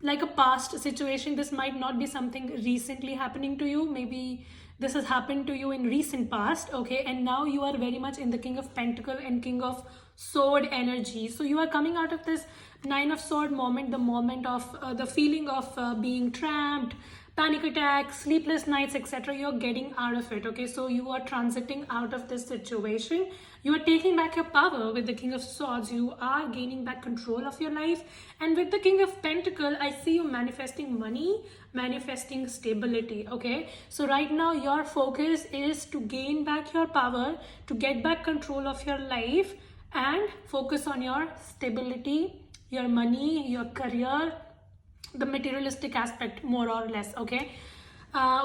like a past situation. This might not be something recently happening to you. Maybe this has happened to you in recent past, okay? And now you are very much in the King of Pentacle and King of Sword energy. So you are coming out of this Nine of Sword moment, the moment of the feeling of being trapped, panic attacks, sleepless nights, etc. You're getting out of it, okay? So you are transiting out of this situation. You are taking back your power with the King of Swords. You are gaining back control of your life. And with the King of Pentacle, I see you manifesting money, manifesting stability, okay? So right now your focus is to gain back your power, to get back control of your life, and focus on your stability, your money, your career, the materialistic aspect, more or less, okay?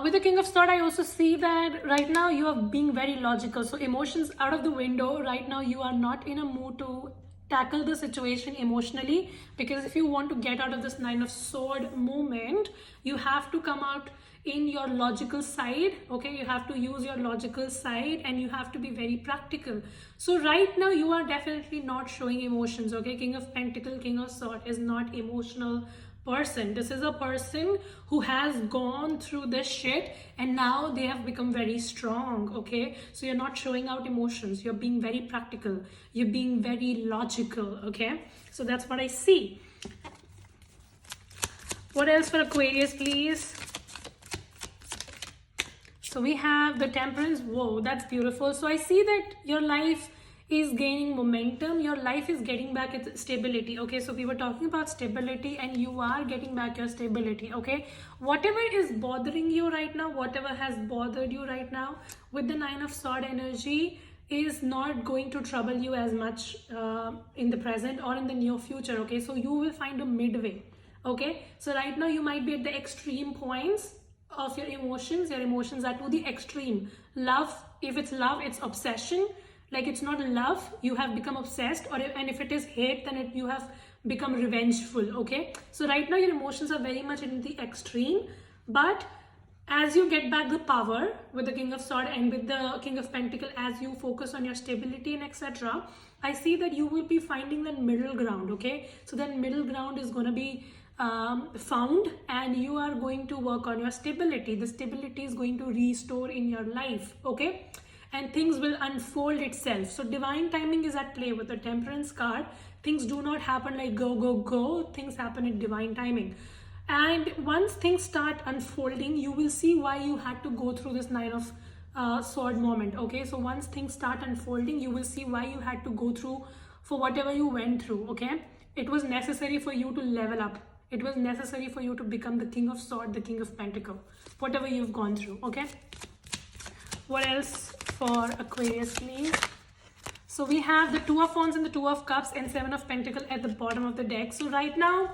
With the King of Swords, I also see that right now you are being very logical. So emotions out of the window. Right now you are not in a mood to tackle the situation emotionally, because if you want to get out of this Nine of Sword moment, you have to come out in your logical side, okay? You have to use your logical side and you have to be very practical. So right now you are definitely not showing emotions, okay? King of Pentacle, King of Sword is not emotional person. This is a person who has gone through this shit and now they have become very strong, okay? So you're not showing out emotions, you're being very practical, you're being very logical, okay? So that's what I see. What else for Aquarius, please? So we have the Temperance. Whoa, that's beautiful. So I see that your life is gaining momentum, your life is getting back its stability, okay? So we were talking about stability and you are getting back your stability, okay? Whatever is bothering you right now, whatever has bothered you right now with the Nine of Sword energy is not going to trouble you as much in the present or in the near future, okay? So you will find a midway, okay? So right now you might be at the extreme points of your emotions are to the extreme. Love, if it's love, it's obsession. Like it's not love, you have become obsessed, and if it is hate, then you have become revengeful, okay? So right now your emotions are very much in the extreme, but as you get back the power with the King of Sword and with the King of Pentacle, as you focus on your stability and etc., I see that you will be finding that middle ground, okay? So that middle ground is going to be found and you are going to work on your stability. The stability is going to restore in your life, okay? And things will unfold itself. So divine timing is at play with the Temperance card. Things do not happen like go, go, go. Things happen in divine timing. And once things start unfolding, you will see why you had to go through this Nine of Sword moment, okay? So once things start unfolding, you will see why you had to go through for whatever you went through, okay? It was necessary for you to level up. It was necessary for you to become the King of Sword, the King of Pentacle, whatever you've gone through, okay? What else for Aquarius, please? So we have the Two of Wands and the Two of Cups and Seven of Pentacle at the bottom of the deck. So right now,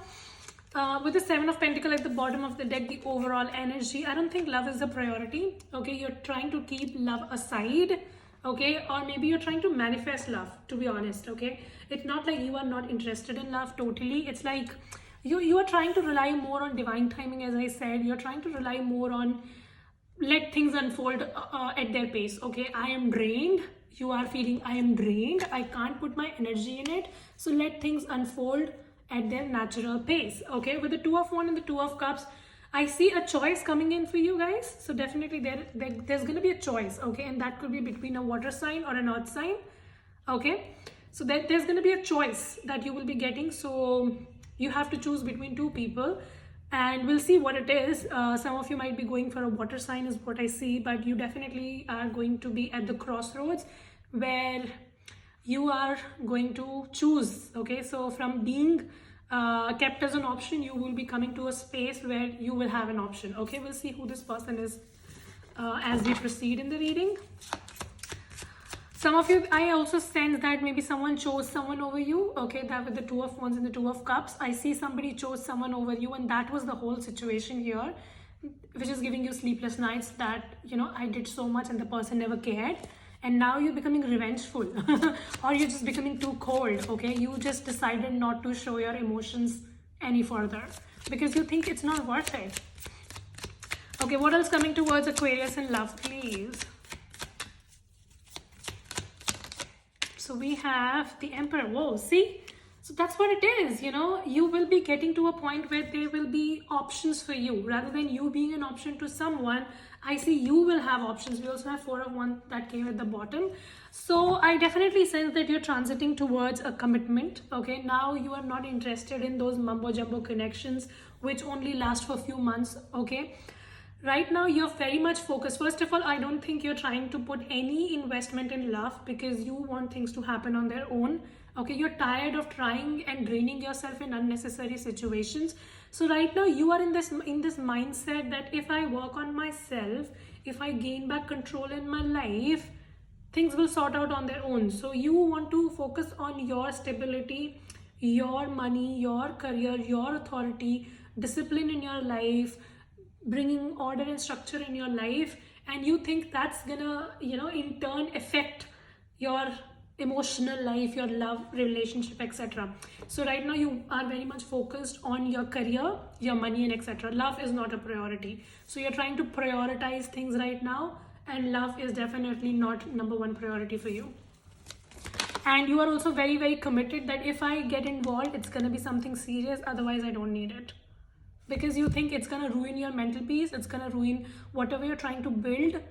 with the Seven of Pentacle at the bottom of the deck, the overall energy, I don't think love is a priority, okay? You're trying to keep love aside, okay? Or maybe you're trying to manifest love, to be honest, okay? It's not like you are not interested in love totally. It's like you are trying to rely more on divine timing, as I said. You're trying to rely more on let things unfold at their pace, okay? I am drained. You are feeling I am drained. I can't put my energy in it. So let things unfold at their natural pace, okay? With the Two of Wands and the Two of Cups, I see a choice coming in for you guys. So definitely there's going to be a choice, okay? And that could be between a water sign or an earth sign, okay? So there's going to be a choice that you will be getting. So you have to choose between two people and we'll see what it is. Some of you might be going for a water sign is what I see, but you definitely are going to be at the crossroads where you are going to choose, okay? So from being kept as an option, you will be coming to a space where you will have an option, okay? We'll see who this person is as we proceed in the reading. Some of you, I also sense that maybe someone chose someone over you, okay? That with the Two of Wands and the Two of Cups, I see somebody chose someone over you, and that was the whole situation here, which is giving you sleepless nights that, you know, I did so much and the person never cared. And now you're becoming revengeful or you're just becoming too cold, okay? You just decided not to show your emotions any further because you think it's not worth it. Okay, what else coming towards Aquarius in love, please? So we have the Emperor. Whoa, see? So that's what it is, you know, you will be getting to a point where there will be options for you rather than you being an option to someone. I see you will have options. We also have 4 of 1 that came at the bottom. So I definitely sense that you're transiting towards a commitment. Okay, now you are not interested in those mumbo jumbo connections which only last for a few months. Okay, right now you're very much focused. First of all, I don't think you're trying to put any investment in love because you want things to happen on their own. Okay, you're tired of trying and draining yourself in unnecessary situations. So right now you are in this mindset that if I work on myself, if I gain back control in my life, things will sort out on their own. So you want to focus on your stability, your money, your career, your authority, discipline in your life, bringing order and structure in your life, and you think that's gonna, you know, in turn affect your emotional life, your love relationship, etc. So right now you are very much focused on your career, your money, and etc. Love is not a priority, so you're trying to prioritize things right now, and love is definitely not #1 priority for you. And you are also very, very committed that if I get involved, it's going to be something serious, otherwise I don't need it, because you think it's going to ruin your mental peace, it's going to ruin whatever you're trying to build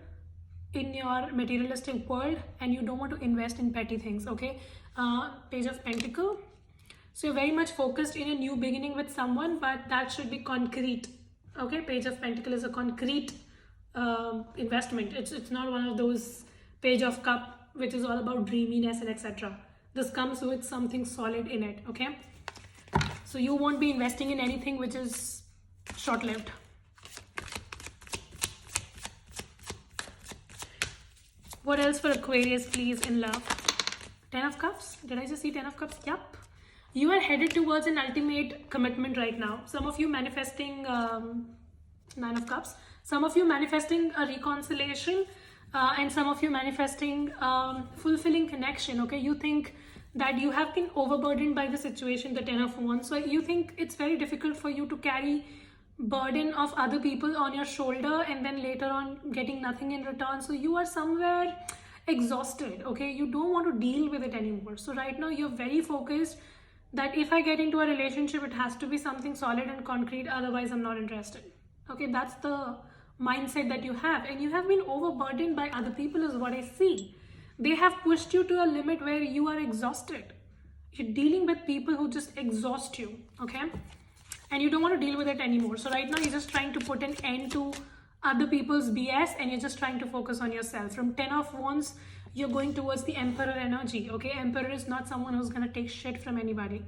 in your materialistic world, and you don't want to invest in petty things. Okay, Page of Pentacle. So you're very much focused in a new beginning with someone, but that should be concrete. Okay, Page of Pentacle is a concrete investment. It's not one of those Page of Cup which is all about dreaminess and etc. This comes with something solid in it. Okay, so you won't be investing in anything which is short-lived. What else for Aquarius, please, in love? 10 of Cups. Did I just see 10 of Cups? Yup. You are headed towards an ultimate commitment right now. Some of you manifesting 9 of Cups. Some of you manifesting a reconciliation, and some of you manifesting fulfilling connection. Okay, you think that you have been overburdened by the situation, the 10 of Wands. So you think it's very difficult for you to carry burden of other people on your shoulder and then later on getting nothing in return. So you are somewhere exhausted. Okay, you don't want to deal with it anymore. So right now you're very focused that if I get into a relationship, it has to be something solid and concrete, otherwise I'm not interested. Okay, that's the mindset that you have, and you have been overburdened by other people is what I see. They have pushed you to a limit where you are exhausted. You're dealing with people who just exhaust you. Okay, and you don't want to deal with it anymore. So right now you're just trying to put an end to other people's BS, and you're just trying to focus on yourself. From 10 of Wands, you're going towards the Emperor energy. Okay, Emperor is not someone who's going to take shit from anybody.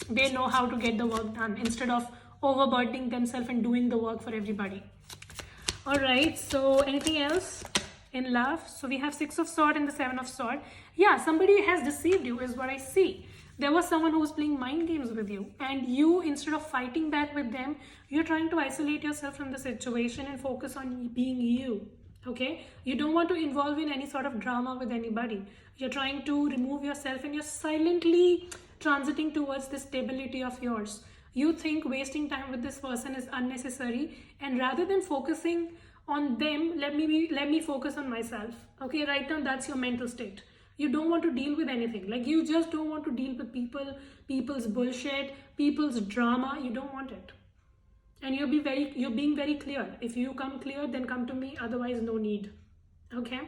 They know how to get the work done instead of overburdening themselves and doing the work for everybody. All right, so anything else in love? So we have 6 of Swords and the 7 of Swords. Yeah, somebody has deceived you is what I see. There was someone who was playing mind games with you, and you, instead of fighting back with them, you're trying to isolate yourself from the situation and focus on being you. Okay, you don't want to involve in any sort of drama with anybody. You're trying to remove yourself, and you're silently transiting towards the stability of yours. You think wasting time with this person is unnecessary, and rather than focusing on them, let me focus on myself. Okay, right now that's your mental state. You don't want to deal with anything. Like, you just don't want to deal with people's bullshit, people's drama. You don't want it. And you're being very clear. If you come clear, then come to me. Otherwise, no need. Okay?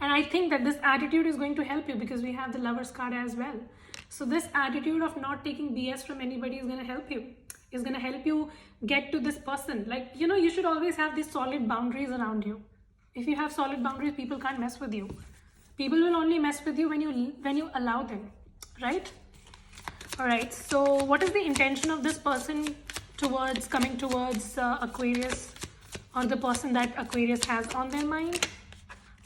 And I think that this attitude is going to help you because we have the Lovers card as well. So this attitude of not taking BS from anybody is going to help you. It's going to help you get to this person. Like, you know, you should always have these solid boundaries around you. If you have solid boundaries, people can't mess with you. People will only mess with you when you allow them, right? All right, so what is the intention of this person towards coming towards Aquarius, or the person that Aquarius has on their mind?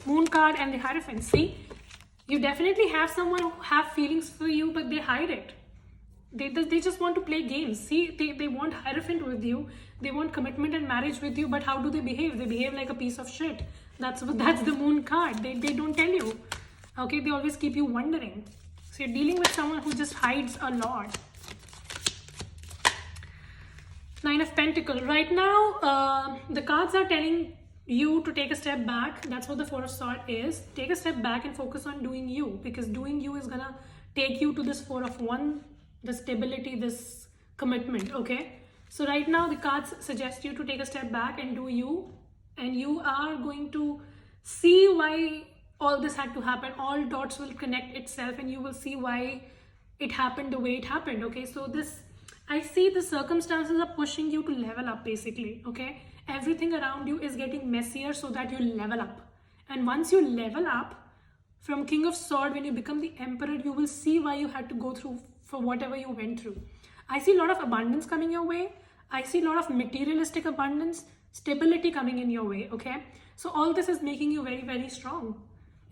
Moon card and the Hierophant. See, you definitely have someone who have feelings for you, but they hide it. They just want to play games. See, they want Hierophant with you. They want commitment and marriage with you, but how do they behave? They behave like a piece of shit. That's the Moon card. They don't tell you. Okay, they always keep you wondering. So you're dealing with someone who just hides a lot. 9 of Pentacles. Right now, the cards are telling you to take a step back. That's what the 4 of Swords is. Take a step back and focus on doing you, because doing you is gonna take you to this Four of Wands, the stability, this commitment. Okay, so right now the cards suggest you to take a step back and do you, and you are going to see why all this had to happen. All dots will connect itself and you will see why it happened the way it happened. Okay, so this, I see the circumstances are pushing you to level up basically. Okay, everything around you is getting messier so that you level up, and once you level up from King of Sword, when you become the Emperor, you will see why you had to go through for whatever you went through. I see a lot of abundance coming your way. I see a lot of materialistic abundance, stability coming in your way. Okay, so all this is making you very, very strong,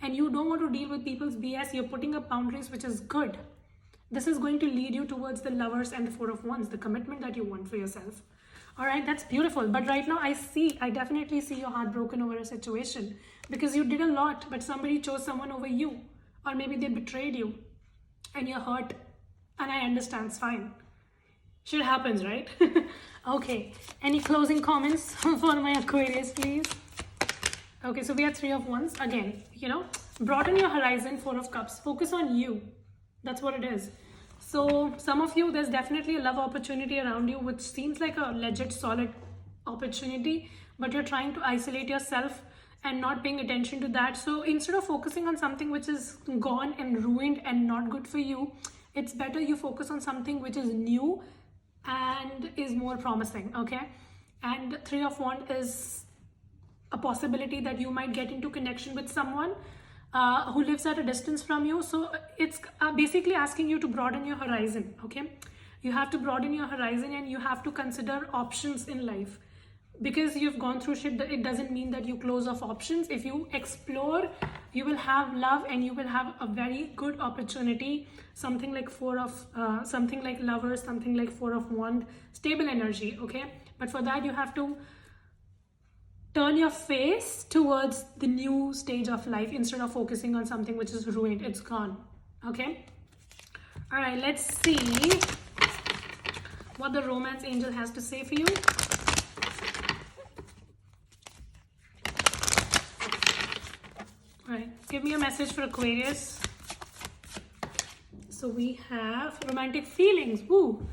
and you don't want to deal with people's BS. You're putting up boundaries, which is good. This is going to lead you towards the Lovers and the Four of Wands, the commitment that you want for yourself. All right, that's beautiful. But right now I definitely see your heart broken over a situation because you did a lot, but somebody chose someone over you, or maybe they betrayed you and you're hurt. And I understand, it's fine. Shit happens, right? Okay, any closing comments for my Aquarius, please? Okay, so we have Three of Wands. Again, broaden your horizon, Four of Cups. Focus on you. That's what it is. So some of you, there's definitely a love opportunity around you, which seems like a legit, solid opportunity, but you're trying to isolate yourself and not paying attention to that. So instead of focusing on something which is gone and ruined and not good for you, it's better you focus on something which is new and is more promising. Okay, and Three of Wands is a possibility that you might get into connection with someone who lives at a distance from you. So it's basically asking you to broaden your horizon. Okay, you have to broaden your horizon and you have to consider options in life. Because you've gone through shit, it doesn't mean that you close off options. If you explore, you will have love and you will have a very good opportunity. Something like something like Lovers, something like Four of Wands, stable energy. Okay, but for that you have to turn your face towards the new stage of life instead of focusing on something which is ruined. It's gone. Okay, all right, let's see what the romance angel has to say for you. All right, give me a message for Aquarius. So we have romantic feelings. Woo!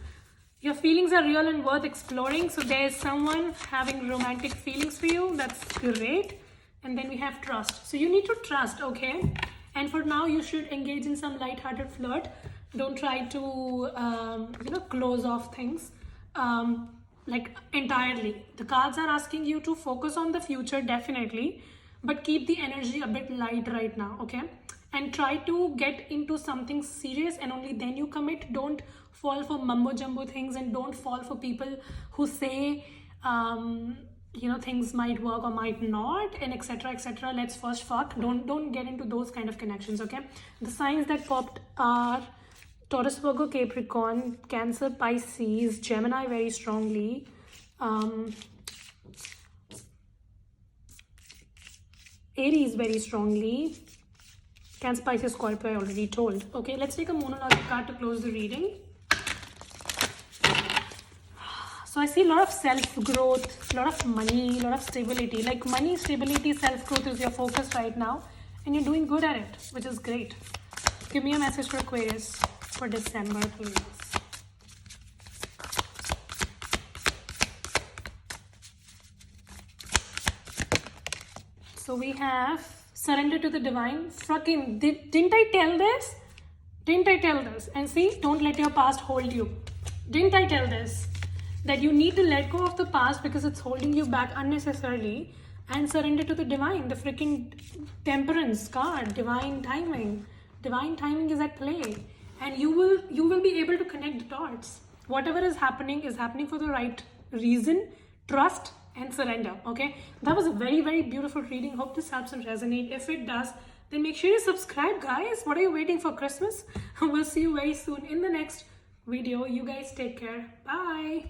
Your feelings are real and worth exploring. So there's someone having romantic feelings for you. That's great. And then we have trust. So you need to trust, okay? And for now, you should engage in some light-hearted flirt. Don't try to, close off things like entirely. The cards are asking you to focus on the future, definitely. But keep the energy a bit light right now, okay? And try to get into something serious and only then you commit. Don't fall for mumbo jumbo things and don't fall for people who say things might work or might not, and etc. etc. Let's first fuck. Don't get into those kind of connections, okay? The signs that popped are Taurus, Virgo, Capricorn, Cancer, Pisces, Gemini very strongly, Aries very strongly, Cancer, Pisces, Scorpio I already told. Okay, let's take a monologic card to close the reading. So I see a lot of self-growth, a lot of money, a lot of stability. Like money, stability, self-growth is your focus right now. And you're doing good at it, which is great. Give me a message for Aquarius for December, please. So we have surrender to the divine. Fucking, didn't I tell this? Didn't I tell this? And see, don't let your past hold you. Didn't I tell this? That you need to let go of the past because it's holding you back unnecessarily and surrender to the divine. The freaking Temperance card, divine timing. Divine timing is at play. And you will be able to connect the dots. Whatever is happening for the right reason. Trust and surrender, okay? That was a very, very beautiful reading. Hope this helps and resonate. If it does, then make sure you subscribe, guys. What are you waiting for, Christmas? We'll see you very soon in the next video. You guys take care. Bye.